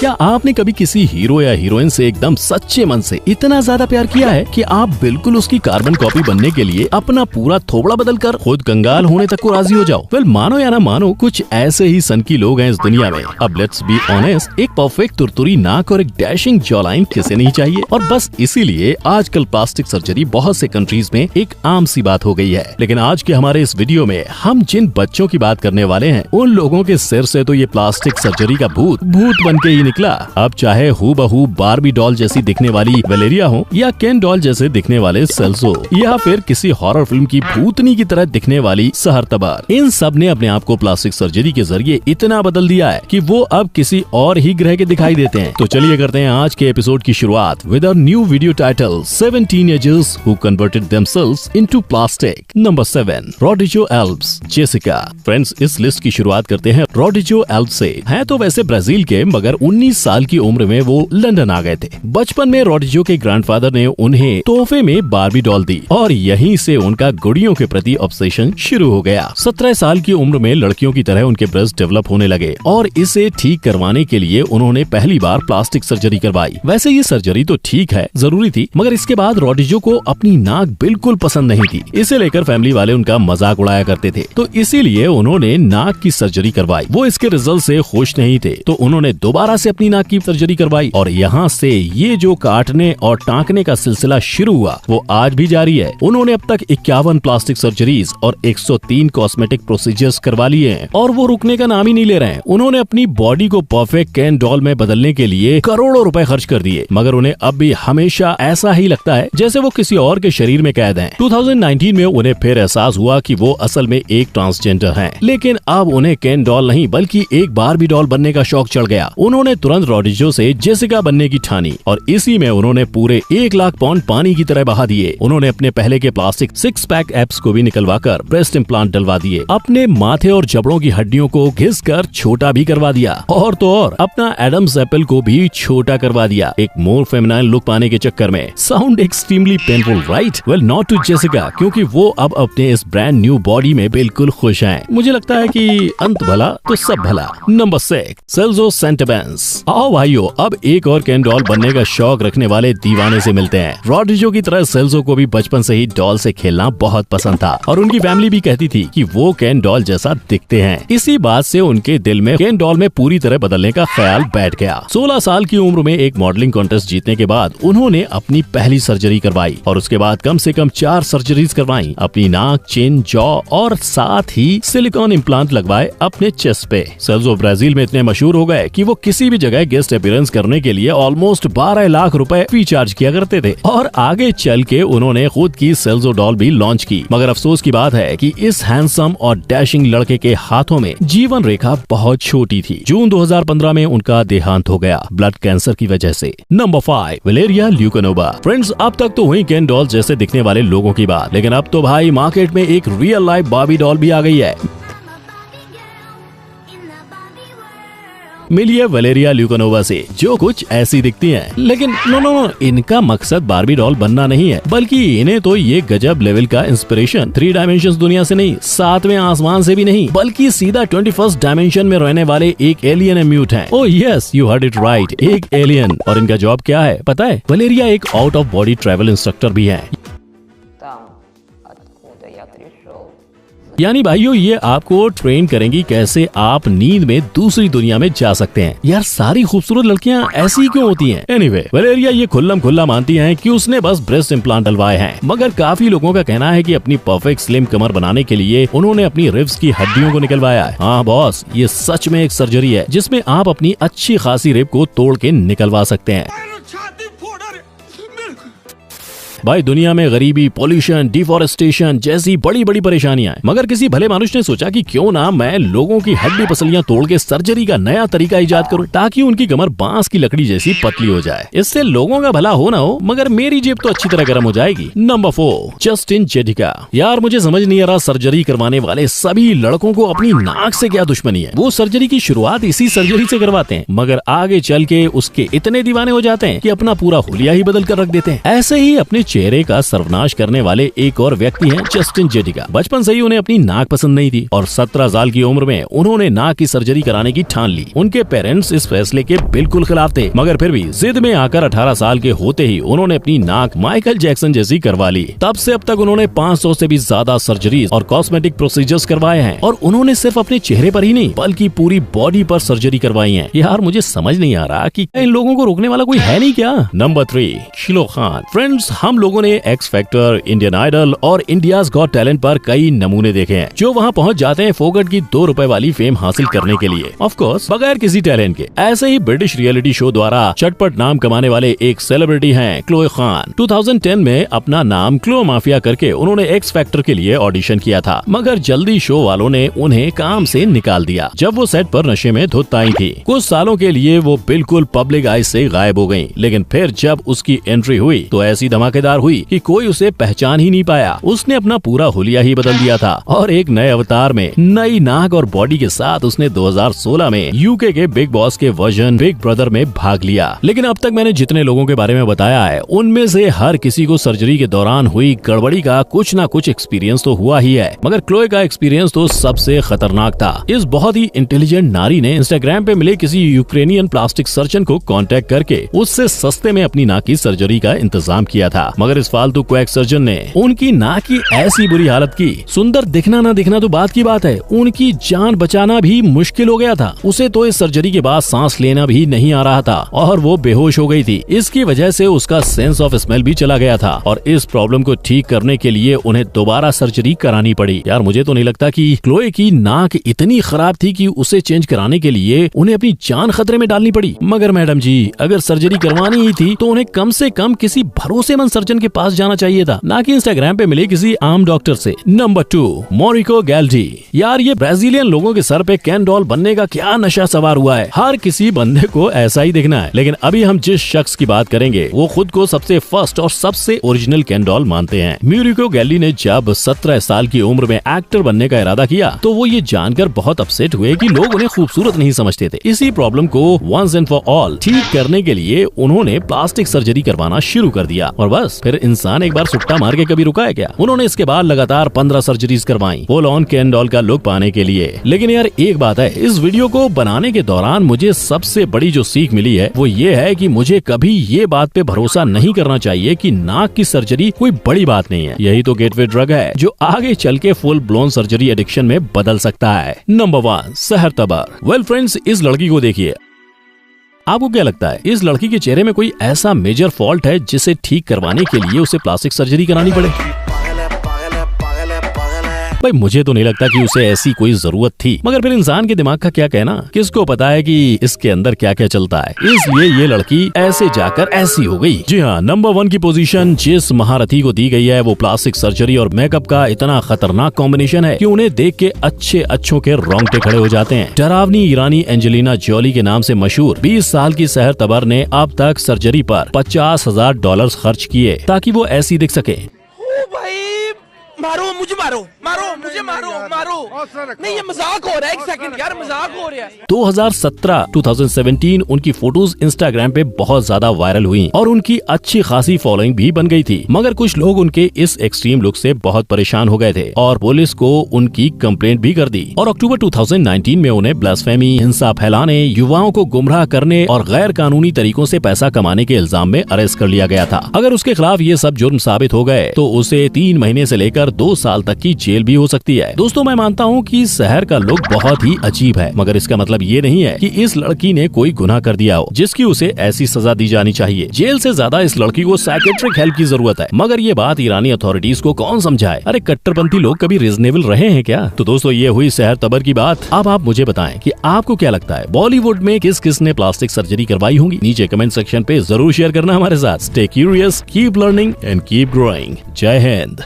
क्या आपने कभी किसी हीरो या हीरोइन से एकदम सच्चे मन से इतना ज्यादा प्यार किया है कि आप बिल्कुल उसकी कार्बन कॉपी बनने के लिए अपना पूरा थोबड़ा बदल कर खुद कंगाल होने तक को राजी हो जाओ? वेल, मानो या ना मानो, कुछ ऐसे ही सनकी लोग हैं इस दुनिया में। अब लेट्स बी ऑनेस्ट, एक परफेक्ट तुरतुरी नाक और एक डैशिंग जॉलाइन किसे नहीं चाहिए? और बस इसीलिए आजकल प्लास्टिक सर्जरी बहुत से कंट्रीज में एक आम सी बात हो गई है। लेकिन आज के हमारे इस वीडियो में हम जिन बच्चों की बात करने वाले हैं, उन लोगों के सिर से तो ये प्लास्टिक सर्जरी का भूत बन के ही निकला। अब चाहे हूबहू बार्बी डॉल जैसी दिखने वाली वलेरिया हो या केन डॉल जैसे दिखने वाले सेल्सो या फिर किसी हॉरर फिल्म की भूतनी की तरह दिखने वाली सहरतबार, इन सब ने अपने आप को प्लास्टिक सर्जरी के जरिए इतना बदल दिया है कि वो अब किसी और ही ग्रह के दिखाई देते हैं। तो चलिए करते हैं आज के एपिसोड की शुरुआत with a new video title 7 teenagers who converted themselves into plastic। Number 7, Rodrigo Alves, Jessica. Friends, इस लिस्ट की शुरुआत करते हैं रोड्रिगो एल्व्स से। है तो वैसे ब्राजील के, मगर 19 साल की उम्र में वो लंदन आ गए थे। बचपन में रोड्रिगो के ग्रैंडफादर ने उन्हें तोहफे में बार्बी डॉल दी और यहीं से उनका गुड़ियों के प्रति ऑब्सेशन शुरू हो गया। 17 साल की उम्र में लड़कियों की तरह उनके ब्रेस्ट डेवलप होने लगे और इसे ठीक करवाने के लिए उन्होंने पहली बार प्लास्टिक सर्जरी करवाई। वैसे ये सर्जरी तो ठीक है, जरूरी थी, मगर इसके बाद रोड्रिगो को अपनी नाक बिल्कुल पसंद नहीं थी। इसे लेकर फैमिली वाले उनका मजाक उड़ाया करते थे, तो इसीलिए उन्होंने नाक की सर्जरी करवाई। वो इसके रिजल्ट से खुश नहीं थे, तो उन्होंने दोबारा से अपनी नाक की सर्जरी करवाई और यहाँ से ये जो काटने और टांकने का सिलसिला शुरू हुआ वो आज भी जारी है। उन्होंने अब तक 51 प्लास्टिक सर्जरीज और 103 कॉस्मेटिक प्रोसीजर्स करवा लिए हैं और वो रुकने का नाम ही नहीं ले रहे हैं। उन्होंने अपनी बॉडी को परफेक्ट केन डॉल में बदलने के लिए करोड़ों रुपए खर्च कर दिए, मगर उन्हें अब भी हमेशा ऐसा ही लगता है जैसे वो किसी और के शरीर में कैद हैं। 2019 में उन्हें फिर एहसास हुआ कि वो असल में एक ट्रांसजेंडर हैं, लेकिन अब उन्हें केन डॉल नहीं बल्कि एक बार्बी डॉल बनने का शौक चढ़ गया। उन्होंने तुरंत रोड्रिगो से जेसिका बनने की ठानी और इसी में उन्होंने पूरे 1 लाख पाउंड पानी की तरह बहा दिए। उन्होंने अपने पहले के प्लास्टिक 6 पैक एब्स को भी निकलवाकर ब्रेस्ट इम्प्लांट डलवा दिए। अपने माथे और जबड़ों की हड्डियों को घिसकर छोटा भी करवा दिया और तो और अपना एडम्स एप्पल को भी छोटा करवा दिया, एक मोर फेमिनाइन लुक पाने के चक्कर में। Sound extremely painful, right? Well, not to Jessica, क्योंकि वो अब अपने इस ब्रांड न्यू बॉडी में बिल्कुल खुश हैं। मुझे लगता है कि अंत भला तो सब भला। नंबर 6, सेल्सो सेंटाबेंस। आओ भाइयों, अब एक और केन डॉल बनने का शौक रखने वाले दीवाने से मिलते हैं। रोड्रिगो की तरह सेल्सो को भी बचपन से ही डॉल से खेलना बहुत पसंद था और उनकी फैमिली भी कहती थी कि वो केन डॉल जैसा दिखते हैं। इसी बात से उनके दिल में केन डॉल में पूरी तरह बदलने का ख्याल बैठ गया। 16 साल की उम्र में एक मॉडलिंग कॉन्टेस्ट जीतने के बाद उन्होंने अपनी पहली सर्जरी करवाई और उसके बाद कम से कम 4 सर्जरीज करवाई। अपनी नाक, चिन, जॉ और साथ ही सिलिकॉन इम्प्लांट लगवाए अपने चेस्ट पे। सेल्सो ब्राजील में इतने मशहूर हो गए कि वो किसी भी जगह गेस्ट अपीयरेंस करने के लिए ऑलमोस्ट 12 लाख रुपए फी चार्ज किया करते थे और आगे चल के उन्होंने खुद की सेल्सो डॉल भी लॉन्च की। मगर अफसोस की बात है कि इस हैंडसम और डैशिंग लड़के के हाथों में जीवन रेखा बहुत छोटी थी। जून 2015 में उनका देहांत हो गया ब्लड कैंसर की वजह से। नंबर 5, वलेरिया ल्यूकानोवा। फ्रेंड्स, अब तक तो हुई केन डॉल जैसे दिखने वाले लोगों की बात, लेकिन अब तो भाई मार्केट में एक रियल लाइफ बार्बी डॉल भी आ गई है। मिलिए वलेरिया ल्यूकानोवा से, जो कुछ ऐसी दिखती हैं। लेकिन नो, इनका मकसद बार्बी डॉल बनना नहीं है, बल्कि इन्हें तो ये गजब लेवल का इंस्पिरेशन 3 डायमेंशंस दुनिया से नहीं, 7वें आसमान से भी नहीं, बल्कि सीधा 21st डायमेंशन में रहने वाले एक एलियन म्यूट हैं। Oh yes, you heard it right, एक एलियन। और इनका जॉब क्या है पता है? वलेरिया एक out of body travel instructor भी है। यानी भाइयों, ये आपको ट्रेन करेंगी कैसे आप नींद में दूसरी दुनिया में जा सकते हैं। यार, सारी खूबसूरत लड़कियां ऐसी क्यों होती हैं? एनीवे, वलेरिया ये खुल्लम खुल्ला मानती हैं कि उसने बस ब्रेस्ट इम्प्लांट डलवाए हैं, मगर काफी लोगों का कहना है कि अपनी परफेक्ट स्लिम कमर बनाने के लिए उन्होंने अपनी रिब्स की हड्डियों को निकलवाया है। हाँ बॉस, ये सच में एक सर्जरी है जिसमें आप अपनी अच्छी खासी रिब को तोड़ के निकलवा सकते हैं। भाई, दुनिया में गरीबी, पोल्यूशन, डिफॉरेस्टेशन जैसी बड़ी बड़ी परेशानियां हैं, मगर किसी भले मनुष्य ने सोचा कि क्यों ना मैं लोगों की हड्डी पसलियां तोड़ के सर्जरी का नया तरीका इजाद करूं, ताकि उनकी कमर बांस की लकड़ी जैसी पतली हो जाए। इससे लोगों का भला हो ना हो, मगर मेरी जेब तो अच्छी तरह गर्म हो जाएगी। नंबर 4, जस्टिन जेडिका। यार, मुझे समझ नहीं आ रहा सर्जरी करवाने वाले सभी लड़कों को अपनी नाक से क्या दुश्मनी है। वो सर्जरी की शुरुआत इसी सर्जरी से करवाते हैं, मगर आगे चल के उसके इतने दीवाने हो जाते हैं कि अपना पूरा हुलिया ही बदल कर रख देते हैं। ऐसे ही अपने चेहरे का सर्वनाश करने वाले एक और व्यक्ति हैं जस्टिन जेटिका। बचपन से ही उन्हें अपनी नाक पसंद नहीं थी और 17 साल की उम्र में उन्होंने नाक की सर्जरी कराने की ठान ली। उनके पेरेंट्स इस फैसले के बिल्कुल खिलाफ थे, मगर फिर भी जिद में आकर 18 साल के होते ही उन्होंने अपनी नाक माइकल जैक्सन जैसी करवा ली। तब से अब तक उन्होंने 500 से भी ज्यादा सर्जरीज और कॉस्मेटिक प्रोसीजर्स करवाए हैं और उन्होंने सिर्फ अपने चेहरे पर ही नहीं बल्कि पूरी बॉडी पर सर्जरी करवाई है। यार मुझे समझ नहीं आ रहा कि इन लोगों को रोकने वाला कोई है नहीं क्या। नंबर 3, शिलो खान। फ्रेंड्स, हम लोगों ने एक्स फैक्टर, इंडियन आइडल और इंडियाज गॉट टैलेंट पर कई नमूने देखे हैं जो वहाँ पहुँच जाते हैं फोकट की 2 रुपए वाली फेम हासिल करने के लिए, ऑफ कोर्स बगैर किसी टैलेंट के। ऐसे ही ब्रिटिश रियलिटी शो द्वारा चटपट नाम कमाने वाले एक सेलिब्रिटी हैं क्लोए खान। 2010 में अपना नाम क्लो माफिया करके उन्होंने एक्स फैक्टर के लिए ऑडिशन किया था, मगर जल्दी शो वालों ने उन्हें काम से निकाल दिया जब वो सेट पर नशे में धुत आई थी। कुछ सालों के लिए वो बिल्कुल पब्लिक आई से गायब हो गयी, लेकिन फिर जब उसकी एंट्री हुई तो ऐसी धमाकेदार हुई कि कोई उसे पहचान ही नहीं पाया। उसने अपना पूरा हुलिया ही बदल दिया था और एक नए अवतार में नई नाक और बॉडी के साथ उसने 2016 में यूके के बिग बॉस के वर्जन बिग ब्रदर में भाग लिया। लेकिन अब तक मैंने जितने लोगों के बारे में बताया है उनमें से हर किसी को सर्जरी के दौरान हुई गड़बड़ी का कुछ ना कुछ एक्सपीरियंस तो हुआ ही है, मगर क्लोए का एक्सपीरियंस तो सबसे खतरनाक था। इस बहुत ही इंटेलिजेंट नारी ने इंस्टाग्राम पे मिले किसी यूक्रेनियन प्लास्टिक सर्जन को कांटेक्ट करके उससे सस्ते में अपनी नाक की सर्जरी का इंतजाम किया था, मगर इस फालतू क्वैक सर्जन ने उनकी नाक की ऐसी बुरी हालत की, सुंदर दिखना ना दिखना तो बात की बात है, उनकी जान बचाना भी मुश्किल हो गया था। उसे तो इस सर्जरी के बाद सांस लेना भी नहीं आ रहा था और वो बेहोश हो गई थी। इसकी वजह से उसका सेंस ऑफ स्मेल भी चला गया था और इस प्रॉब्लम को ठीक करने के लिए उन्हें दोबारा सर्जरी करानी पड़ी। यार मुझे तो नहीं लगता कि क्लोए की नाक इतनी खराब थी कि उसे चेंज कराने के लिए उन्हें अपनी जान खतरे में डालनी पड़ी। मगर मैडम जी, अगर सर्जरी करवानी ही थी तो उन्हें कम से कम किसी भरोसेमंद सर्जन के पास जाना चाहिए था, ना कि इंस्टाग्राम पे मिले किसी आम डॉक्टर से। नंबर 2, मोरिको गैल्डी। यार ये ब्राजीलियन लोगों के सर पे कैन डॉल बनने का क्या नशा सवार हुआ है। हर किसी बंदे को ऐसा ही दिखना है, लेकिन अभी हम जिस शख्स की बात करेंगे वो खुद को सबसे फर्स्ट और सबसे ओरिजिनल कैन डॉल मानते हैं। मोरिको गैल्डी ने जब 17 साल की उम्र में एक्टर बनने का इरादा किया तो वो ये जानकर बहुत अपसेट हुए कि लोग उन्हें खूबसूरत नहीं समझते थे। इसी प्रॉब्लम को वंस एंड फॉर ऑल ठीक करने के लिए उन्होंने प्लास्टिक सर्जरी करवाना शुरू कर दिया और बस फिर इंसान एक बार सुट्टा मार के कभी रुका है क्या। उन्होंने इसके बाद लगातार 15 सर्जरीज करवाई फुल ऑन कैन डॉल का लुक पाने के लिए। लेकिन यार एक बात है, इस वीडियो को बनाने के दौरान मुझे सबसे बड़ी जो सीख मिली है वो ये है कि मुझे कभी ये बात पे भरोसा नहीं करना चाहिए कि नाक की सर्जरी कोई बड़ी बात नहीं है। यही तो गेटवे ड्रग है जो आगे चल के फुल ब्लोन सर्जरी एडिक्शन में बदल सकता है। नंबर 1, सहर तबर। वेल फ्रेंड्स, इस लड़की को देखिए, आपको क्या लगता है इस लड़की के चेहरे में कोई ऐसा मेजर फॉल्ट है जिसे ठीक करवाने के लिए उसे प्लास्टिक सर्जरी करानी पड़े? भाई मुझे तो नहीं लगता कि उसे ऐसी कोई जरूरत थी, मगर फिर इंसान के दिमाग का क्या कहना, किसको पता है कि इसके अंदर क्या क्या चलता है। इसलिए ये लड़की ऐसे जाकर ऐसी हो गई। जी हाँ, नंबर 1 की पोजीशन जिस महारथी को दी गई है वो प्लास्टिक सर्जरी और मेकअप का इतना खतरनाक कॉम्बिनेशन है कि उन्हें देख के अच्छों के रोंगटे खड़े हो जाते हैं। डरावनी ईरानी एंजेलिना जोली के नाम से मशहूर 20 साल की सहर तबर ने अब तक सर्जरी पर $50,000 खर्च किए ताकि वो ऐसी दिख सके। मारो मुझे, मारो मुझे, मारो नहीं, ये मजाक हो रहा है। एक सेकंड यार, मजाक हो रहा है। 2017 उनकी फोटोज इंस्टाग्राम पे बहुत ज्यादा वायरल हुई और उनकी अच्छी खासी फॉलोइंग भी बन गई थी, मगर कुछ लोग उनके इस एक्सट्रीम लुक से बहुत परेशान हो गए थे और पुलिस को उनकी कंप्लेंट भी कर दी और अक्टूबर 2019 में उन्हें ब्लास्फेमी, हिंसा फैलाने, युवाओं को गुमराह करने और गैर कानूनी तरीकों से पैसा कमाने के इल्जाम में अरेस्ट कर लिया गया था। अगर उसके खिलाफ ये सब जुर्म साबित हो गए तो उसे 3 महीने से लेकर 2 साल तक की जेल भी हो सकती है। दोस्तों, मैं मानता हूँ कि सहर का लुक बहुत ही अजीब है, मगर इसका मतलब ये नहीं है कि इस लड़की ने कोई गुनाह कर दिया हो जिसकी उसे ऐसी सजा दी जानी चाहिए। जेल से ज्यादा इस लड़की को साइकियाट्रिक हेल्प की जरूरत है, मगर ये बात ईरानी अथॉरिटीज को कौन समझाए। अरे कट्टरपंथी लोग कभी रीजनेबल रहे हैं क्या? तो दोस्तों, ये हुई सहर तबर की बात। अब आप मुझे बताएं कि आपको क्या लगता है, बॉलीवुड में किस किस ने प्लास्टिक सर्जरी करवाई होंगी? नीचे कमेंट सेक्शन पे जरूर शेयर करना हमारे साथ। Stay curious, keep learning and keep growing. जय हिंद।